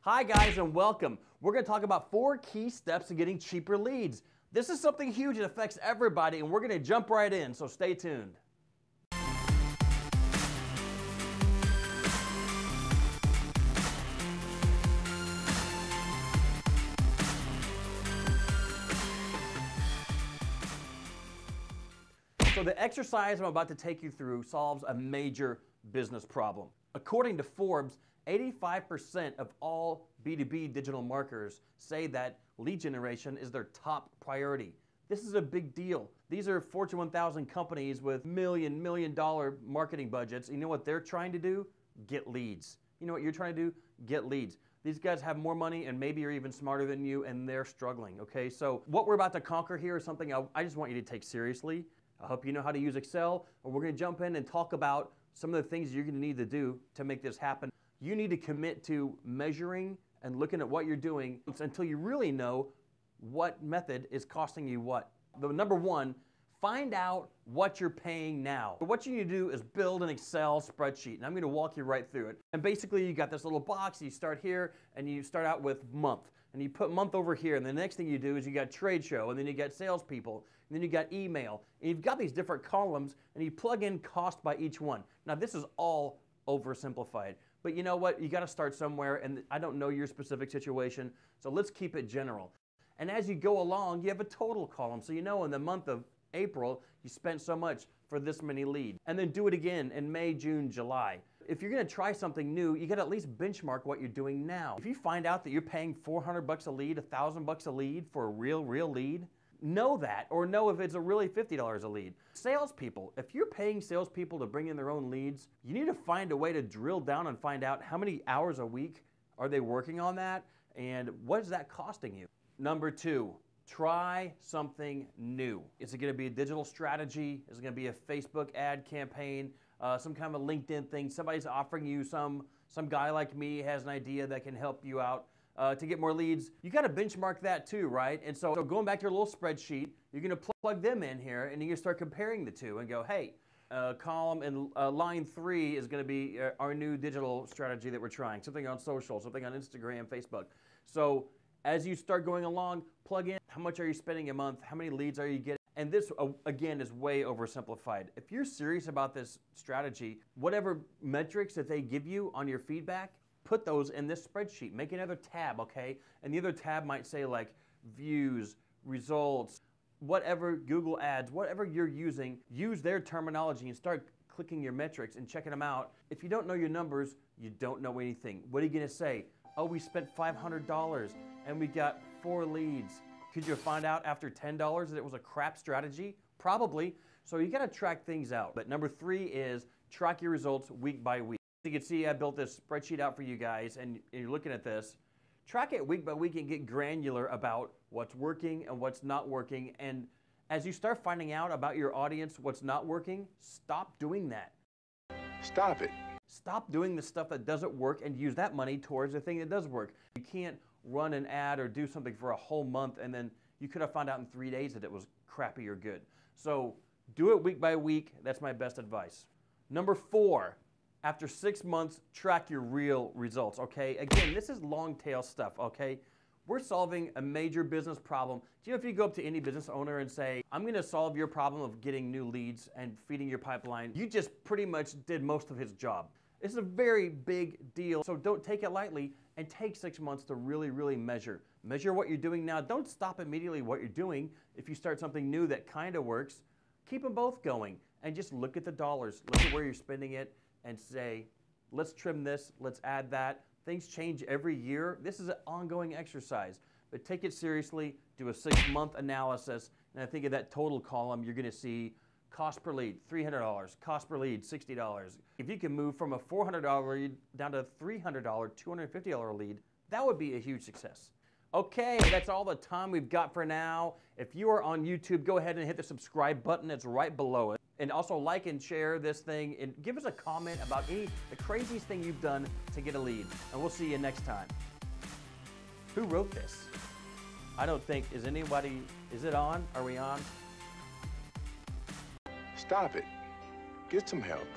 Hi guys and welcome. We're going to talk about 4 key steps to getting cheaper leads. This is something huge that affects everybody and we're going to jump right in, so stay tuned. So the exercise I'm about to take you through solves a major business problem. According to Forbes, 85% of all B2B digital marketers say that lead generation is their top priority. This is a big deal. These are Fortune 1000 companies with million dollar marketing budgets. You know what they're trying to do? Get leads. You know what you're trying to do? Get leads. These guys have more money and maybe are even smarter than you and they're struggling, okay? So what we're about to conquer here is something I just want you to take seriously. I hope you know how to use Excel, and we're going to jump in and talk about some of the things you're going to need to do to make this happen. You need to commit to measuring and looking at what you're doing until you really know what method is costing you what. The number one, find out what you're paying now. What you need to do is build an Excel spreadsheet, and I'm going to walk you right through it. And basically, you got this little box. You start here, and you start out with month, and you put month over here. And the next thing you do is you got trade show, and then you got salespeople, and then you got email. And you've got these different columns, and you plug in cost by each one. Now, this is all oversimplified. But you know what? You got to start somewhere, and I don't know your specific situation, so let's keep it general. And as you go along, you have a total column. So you know in the month of April, you spent so much for this many leads. And then do it again in May, June, July. If you're going to try something new, you got to at least benchmark what you're doing now. If you find out that you're paying $400 a lead, $1,000 a lead for a real lead, know that, or know if it's a really $50 a lead. Salespeople, if you're paying salespeople to bring in their own leads, you need to find a way to drill down and find out how many hours a week are they working on that, and what is that costing you. Number 2, try something new. Is it going to be a digital strategy? Is it going to be a Facebook ad campaign? Some kind of a LinkedIn thing? Somebody's offering you some guy like me has an idea that can help you out to get more leads. You got to benchmark that too, right? And so going back to your little spreadsheet, you're going to plug them in here and you're going to start comparing the two and go, hey, column and line 3 is going to be our new digital strategy that we're trying. Something on social, something on Instagram, Facebook. So as you start going along, plug in how much are you spending a month, how many leads are you getting, and this again is way oversimplified. If you're serious about this strategy, whatever metrics that they give you on your feedback, put those in this spreadsheet. Make another tab, okay? And the other tab might say like views, results, whatever, Google ads, whatever you're using, use their terminology and start clicking your metrics and checking them out. If you don't know your numbers, you don't know anything. What are you gonna say? Oh, we spent $500 and we got 4 leads. Could you find out after $10 that it was a crap strategy? Probably. So you gotta track things out. But number 3 is track your results week by week. You can see I built this spreadsheet out for you guys and you're looking at this. Track it week by week and get granular about what's working and what's not working. And as you start finding out about your audience, what's not working, stop doing that. Stop it. Stop doing the stuff that doesn't work and use that money towards the thing that does work. You can't run an ad or do something for a whole month and then you could have found out in 3 days that it was crappy or good. So do it week by week. That's my best advice. Number 4, after 6 months, track your real results, okay? Again, this is long tail stuff, okay? We're solving a major business problem. Do you know if you go up to any business owner and say, I'm gonna solve your problem of getting new leads and feeding your pipeline, you just pretty much did most of his job. It's a very big deal, so don't take it lightly and take 6 months to really measure. Measure what you're doing now. Don't stop immediately what you're doing. If you start something new that kind of works, keep them both going and just look at the dollars. Look at where you're spending it and say, let's trim this, let's add that. Things change every year. This is an ongoing exercise, but take it seriously, do a 6-month analysis, and I think of that total column, you're gonna see cost per lead, $300, cost per lead, $60. If you can move from a $400 lead down to a $300, $250 lead, that would be a huge success. Okay, that's all the time we've got for now. If you are on YouTube, go ahead and hit the subscribe button. It's right below it. And also like and share this thing and give us a comment about the craziest thing you've done to get a lead. And we'll see you next time. Who wrote this? I don't think, is it on? Are we on? Stop it. Get some help.